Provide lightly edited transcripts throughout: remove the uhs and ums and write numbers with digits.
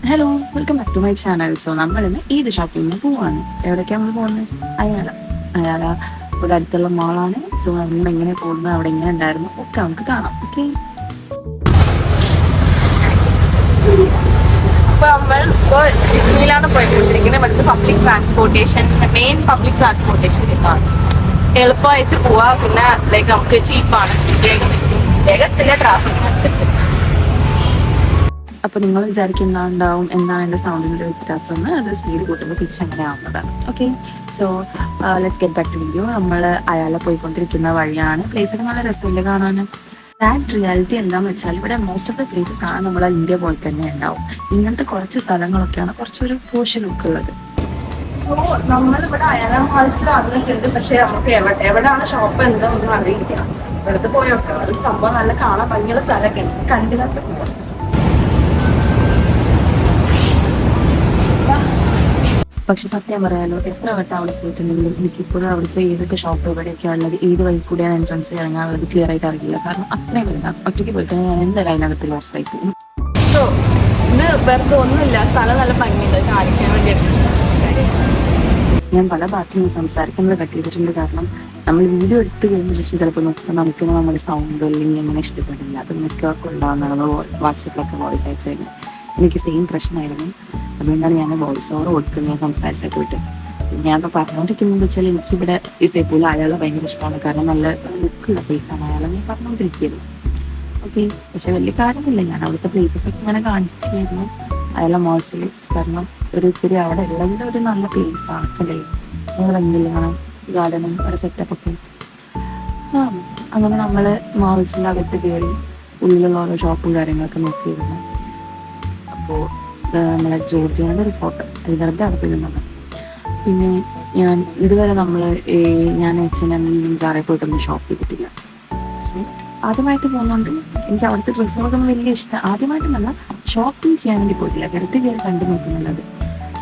Hello, welcome back to my channel. So നമ്മൾ ഇന്ന് ഏത് ഷോപ്പിങ്ങിന് പോവാണ്? എവിടേക്കാണ് നമ്മൾ പോകുന്നത്? അയാല ഇവിടെ അടുത്തുള്ള മോളാണ്. സോ നമ്മൾ എങ്ങനെ പോകുന്നത്, അവിടെ എങ്ങനെ ഉണ്ടായിരുന്നു ഒക്കെ നമുക്ക് കാണാം. ഓക്കെ, ഇപ്പൊ നമ്മൾ ഇപ്പോൾ ചിറ്റൂരിലാണ് പോയിക്കൊണ്ടിരിക്കുന്നത്. ഇവിടുത്തെ public transportation, main public transportation ഇതാണ്. എളുപ്പമായിട്ട് പോവാ, പിന്നെ ലൈക്ക് നമുക്ക് ചീപ്പാണ്, വേഗത്തിന്റെ ട്രാഫിക്കിനനുസരിച്ച്. അപ്പോൾ നിങ്ങൾ വിചാരിക്കുന്നുണ്ടാവും എന്താണ് എൻ്റെ സൗണ്ടിൻ്റെ വ്യത്യാസം എന്ന്. അത് സ്പീഡ് കൂട്ടുമ്പോൾ പിച്ച് അങ്ങനെ ആവുന്നതാണ്. Okay, so let's get back to video. നമ്മൾ അയാളെ പോയിക്കൊണ്ടിരിക്കുന്ന വഴിയാണ്. പ്ലേസൊക്കെ നല്ല രസമില്ല കാണാൻ. ദാറ്റ് റിയാലിറ്റി എന്താണെന്ന് വെച്ചാൽ ഇവിടെ മോസ്റ്റ് ഓഫ് ദ പ്ലേസസ് കാണാൻ നമ്മളെ ഇന്ത്യ പോലെ തന്നെ ഉണ്ടാവും. ഇങ്ങനത്തെ കുറച്ച് സ്ഥലങ്ങളൊക്കെയാണ് കുറച്ചൊരു പോഷ് ലുക്ക് ഉള്ളത്. സോ നമ്മളിവിടെ അയാള മാൾസിൽ വന്നിട്ടുണ്ട്, പക്ഷെ നമുക്ക് എവിടെയാണ് ഷോപ്പ് എന്താണെന്നും അറിയില്ല. ഇവിടുത്തെ പോയൊക്കെ അത് സംഭവം നല്ല കാണാൻ ഭയങ്കര സ്ഥലമൊക്കെ കണ്ടില്ലാത്ത പോവാം. പക്ഷെ സത്യം പറയാലോ, എത്ര വട്ടം അവിടെ പോയിട്ടുണ്ടെങ്കിലും എനിക്കിപ്പോഴും അവിടുത്തെ ഏതൊക്കെ ഷോപ്പ് എവിടെയൊക്കെ ഉള്ളത്, ഏത് വഴി കൂടിയാണ് എൻട്രൻസ് ഇറങ്ങാനുള്ളത് ക്ലിയർ ആയിട്ട് അറിയില്ല. കാരണം അത്രയും വലുതാണ്. ഒറ്റയ്ക്ക് പോയിട്ട് ഞാൻ എന്തായാലും അതിനകത്ത് ലോസ് ആയി പോകും. സോ ഇത് വെറുതെ ഒന്നുമില്ല, സ്ഥലം നല്ല ഭംഗിയുണ്ട് കാണിക്കാൻ വേണ്ടിയിട്ട്. ഞാൻ പല ഭാഗത്തും നിന്ന് സംസാരിക്കുന്നത് കട്ട് ചെയ്തിട്ടുണ്ട്. കാരണം നമ്മൾ വീഡിയോ എടുത്ത് കഴിഞ്ഞ ശേഷം ചിലപ്പോൾ നോക്കുമ്പോൾ നമുക്ക് നമ്മുടെ സൗണ്ട് അല്ലെങ്കിൽ അങ്ങനെ ഇഷ്ടപ്പെടില്ല. അത് മിക്കവർക്കും ഉണ്ടാകുന്നതാണ്. നമ്മൾ വാട്സപ്പിലൊക്കെ വോയിസ് അയച്ചു കഴിഞ്ഞാൽ എനിക്ക് സെയിം പ്രശ്നമായിരുന്നു. അതുകൊണ്ടാണ് ഞാൻ വോയിസ് ഓവർ കൊടുക്കുന്നത്. ഞാൻ സംസാരിച്ചൊക്കെ വിട്ട് ഞാനിപ്പോൾ പറഞ്ഞുകൊണ്ടിരിക്കുന്നത് വെച്ചാൽ എനിക്കിവിടെ ഇസേപ്പോൾ അയാളെ ഭയങ്കര ഇഷ്ടമാണ്. കാരണം നല്ല ലുക്കുള്ള പ്ലേസാണ് അയാളെ ഞാൻ പറഞ്ഞുകൊണ്ടിരിക്കുന്നത്. ഓക്കെ, പക്ഷെ വലിയ കാര്യമില്ല. ഞാൻ അവിടുത്തെ പ്ലേസസ് ഒക്കെ ഇങ്ങനെ കാണിച്ചായിരുന്നു അയാളെ മോൾസിൽ. കാരണം ഒത്തിരി അവിടെ ഉള്ളതിൽ ഒരു നല്ല പ്ലേസ് ആണ് അല്ലേ. ഭംഗിയില്ല കാണാൻ, ഗാർഡനും ഒരു സെറ്റപ്പൊക്കെ. അങ്ങനെ നമ്മൾ മോൾസിനകത്ത് കയറി ഉള്ളിലുള്ള ഓരോ ഷോപ്പും കാര്യങ്ങളൊക്കെ നോക്കിയിരുന്നു. അപ്പോൾ നമ്മളെ ജോർജിയയുടെ ഒരു ഫോട്ടോ വെറുതെ അടപ്പിക്കുന്നുണ്ട്. പിന്നെ ഞാൻ ഇതുവരെ ഞാൻ H&M സാറെ പോയിട്ടൊന്നും ഷോപ്പ് ചെയ്തിട്ടില്ല. സോ ആദ്യമായിട്ട് പോകുന്നുണ്ട്. എനിക്ക് അവിടുത്തെ ഡ്രസ്സുകളൊന്നും വലിയ ഇഷ്ടം. ആദ്യമായിട്ട് നല്ല ഷോപ്പിംഗ് ചെയ്യാൻ വേണ്ടി പോയിട്ടില്ല, വെറുതെ കയറി കണ്ടു നോക്കുന്നുള്ളത്.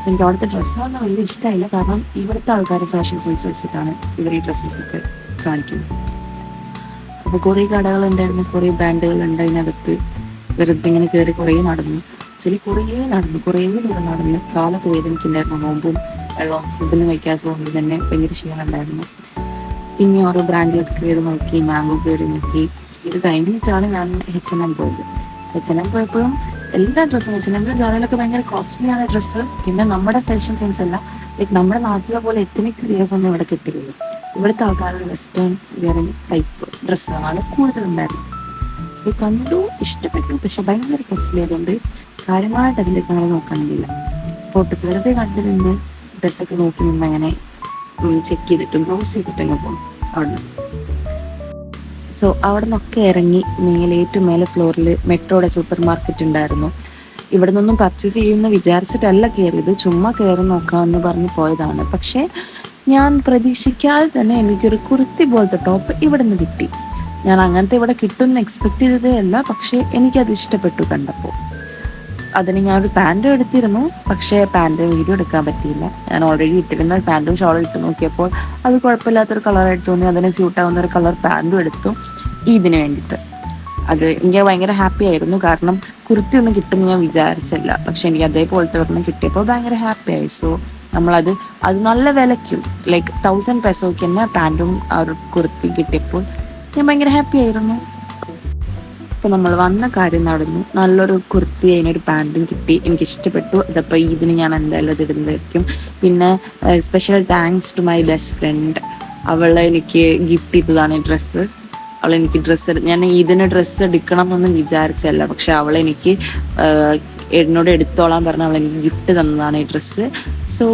എനിക്ക് അവിടുത്തെ ഡ്രസ്സുകളൊന്നും വലിയ ഇഷ്ടമായില്ല. കാരണം ഇവിടുത്തെ ആൾക്കാർ ഫാഷൻ സെൻസ് വെച്ചിട്ടാണ് ഇവർ ഈ ഡ്രസ്സസൊക്കെ കാണിക്കുന്നത്. അപ്പോൾ കുറേ കടകളുണ്ടായിരുന്നു, കുറേ ബ്രാൻഡുകളുണ്ട് അതിനകത്ത്. വെറുതെ ഇങ്ങനെ കയറി കുറേ നടന്നു. കുറേ ദൂരം നടന്ന് കാലൊക്കെ വേദനിക്കുന്നുണ്ടായിരുന്നു. നോമ്പും വെള്ളവും ഫുഡൊന്നും കഴിക്കാത്തതുകൊണ്ട് തന്നെ ഭയങ്കര ക്ഷീണമുണ്ടായിരുന്നു. പിന്നെ ഓരോ ബ്രാൻഡിലൊക്കെ കയറി നോക്കി, മാംഗോ കയറി നോക്കി. ഇത് കഴിഞ്ഞിട്ടാണ് ഞാൻ H&M പോയത്. H&M പോയപ്പോഴും എല്ലാ ഡ്രസ്സും H&M ജാറയിലൊക്കെ ഭയങ്കര കോസ്റ്റ്ലി ആണ് ഡ്രസ്സ്. പിന്നെ നമ്മുടെ ഫാഷൻ സെൻസ് അല്ല, ലൈക്ക് നമ്മുടെ നാട്ടിലെ പോലെ എത്തനിക് ക്രിയേഴ്സ് ഒന്നും ഇവിടെ കിട്ടില്ല. ഇവിടുത്തെ ആൾക്കാരുടെ വെസ്റ്റേൺ വെയറിങ് ടൈപ്പ് ഡ്രസ്സാണ് കൂടുതലുണ്ടായിരുന്നത്. സോ കണ്ടു, ഇഷ്ടപ്പെട്ടു. പക്ഷെ ഭയങ്കര കോസ്റ്റ്ലി ആയതുകൊണ്ട് കാര്യമായിട്ട് അതിലേക്ക് അങ്ങനെ നോക്കാനില്ല. ഫോട്ടോസ് വെറുതെ കണ്ടു നിന്ന് ഡ്രസ്സൊക്കെ നോക്കി നിന്ന് അങ്ങനെ ചെക്ക് ചെയ്തിട്ടും ബ്രൗസ് ചെയ്തിട്ടങ്ങ് പോകും അവിടെ. സോ അവിടെ നിന്നൊക്കെ ഇറങ്ങി ഏറ്റവും മേലെ ഫ്ലോറിൽ മെട്രോയുടെ സൂപ്പർ മാർക്കറ്റ് ഉണ്ടായിരുന്നു. ഇവിടെ നിന്നൊന്നും പർച്ചേസ് ചെയ്യുമെന്ന് വിചാരിച്ചിട്ടല്ല കയറിയത്, ചുമ്മാ കയറി നോക്കാമെന്ന് പറഞ്ഞ് പോയതാണ്. പക്ഷേ ഞാൻ പ്രതീക്ഷിക്കാതെ തന്നെ എനിക്കൊരു കുർത്തി പോലത്തെ ടോപ്പ് ഇവിടെ നിന്ന് കിട്ടി. ഞാൻ അങ്ങനത്തെ ഇവിടെ കിട്ടുമെന്ന് എക്സ്പെക്ട് ചെയ്തതേ അല്ല, പക്ഷേ എനിക്കത് ഇഷ്ടപ്പെട്ടു കണ്ടപ്പോൾ. അതിന് ഞാനൊരു പാൻറ്റും എടുത്തിരുന്നു, പക്ഷേ പാൻറ്റ് വീഡിയോ എടുക്കാൻ പറ്റിയില്ല. ഞാൻ ഓൾറെഡി ഇട്ടിരുന്ന പാൻറ്റും ഷോളും ഇട്ട് നോക്കിയപ്പോൾ അത് കുഴപ്പമില്ലാത്തൊരു കളറായിട്ട് തോന്നി. അതിന് സ്യൂട്ടാവുന്ന ഒരു കളർ പാൻറ്റും എടുത്തു ഇതിന് വേണ്ടിയിട്ട്. അത് എനിക്ക് ഭയങ്കര ഹാപ്പി ആയിരുന്നു. കാരണം കുർത്തി ഒന്നും കിട്ടുമെന്ന് ഞാൻ വിചാരിച്ചില്ല, പക്ഷെ എനിക്ക് അതേപോലത്തെ ഒരെണ്ണം കിട്ടിയപ്പോൾ ഭയങ്കര ഹാപ്പി ആയി. സോ നമ്മളത് നല്ല വിലയ്ക്കും ലൈക്ക് 1000 പെസോയ്ക്ക് തന്നെ പാൻറ്റും ആ ഒരു കുർത്തി കിട്ടിയപ്പോൾ ഞാൻ ഭയങ്കര ഹാപ്പി ആയിരുന്നു. അപ്പോൾ നമ്മൾ വന്ന കാര്യം നടന്നു. നല്ലൊരു കുർത്തി അതിനൊരു പാൻറ്റും കിട്ടി, എനിക്ക് ഇഷ്ടപ്പെട്ടു. അതപ്പോൾ ഇതിന് ഞാൻ എന്തായാലും അത് ഇടുന്നതായിരിക്കും. പിന്നെ special thanks to my best friend. അവൾ എനിക്ക് ഗിഫ്റ്റ് ചെയ്തതാണ് ഈ ഡ്രസ്സ്. ഞാൻ ഇതിന് ഡ്രസ്സ് എടുക്കണം എന്നൊന്നും വിചാരിച്ചല്ല, പക്ഷെ അവളെനിക്ക് എന്നോട് എടുത്തോളാൻ പറഞ്ഞ് അവളെനിക്ക് ഗിഫ്റ്റ് തന്നതാണ് ഈ dress. So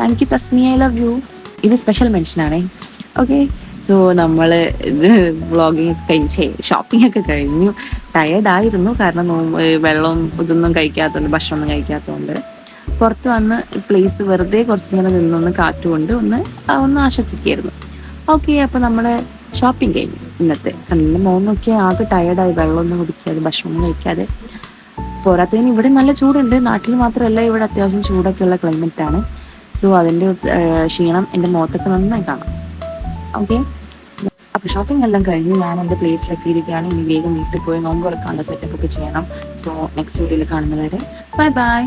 thank you Tasnia, I love you. ഇത് സ്പെഷ്യൽ മെൻഷനാണേ. ഓക്കെ, സോ നമ്മൾ ഇത് വ്ളോഗിങ് ഒക്കെ കഴിഞ്ഞ് ഷോപ്പിംഗ് ഒക്കെ കഴിഞ്ഞു. ടയേർഡായിരുന്നു, കാരണം വെള്ളവും ഇതൊന്നും കഴിക്കാത്തതുകൊണ്ട്, ഭക്ഷണമൊന്നും കഴിക്കാത്തതുകൊണ്ട്. പുറത്ത് വന്ന് പ്ലേസ് വെറുതെ കുറച്ച് നേരം നിന്നൊന്ന് കാറ്റുകൊണ്ട് ഒന്ന് ആശ്വസിക്കായിരുന്നു. ഓക്കെ, അപ്പോൾ നമ്മൾ ഷോപ്പിംഗ് കഴിഞ്ഞു ഇന്നത്തെ. കണ്ണിന് മോന്നൊക്കെ ആകെ ടയേർഡായി, വെള്ളമൊന്നും കുടിക്കാതെ ഭക്ഷണമൊന്നും കഴിക്കാതെ. പോരാത്തതിന് ഇവിടെ നല്ല ചൂടുണ്ട്. നാട്ടിൽ മാത്രമല്ല, ഇവിടെ അത്യാവശ്യം ചൂടൊക്കെ ഉള്ള ക്ലൈമറ്റാണ്. സോ അതിൻ്റെ ക്ഷീണം എൻ്റെ മുഖത്തൊക്കെ നന്നായി കാണാം. ഓക്കെ, അപ്പോൾ ഷോപ്പിംഗ് എല്ലാം കഴിഞ്ഞ് ഞാൻ എൻ്റെ പ്ലേസിലൊക്കെ ഇരിക്കുകയാണ്. ഇനി വേഗം വീട്ടിൽ പോയി നോമ്പ് തുറക്കാനുള്ള സെറ്റപ്പ് ഒക്കെ ചെയ്യണം. സോ നെക്സ്റ്റ് വീഡിയോയിൽ കാണുന്നവരെ ബൈ ബൈ.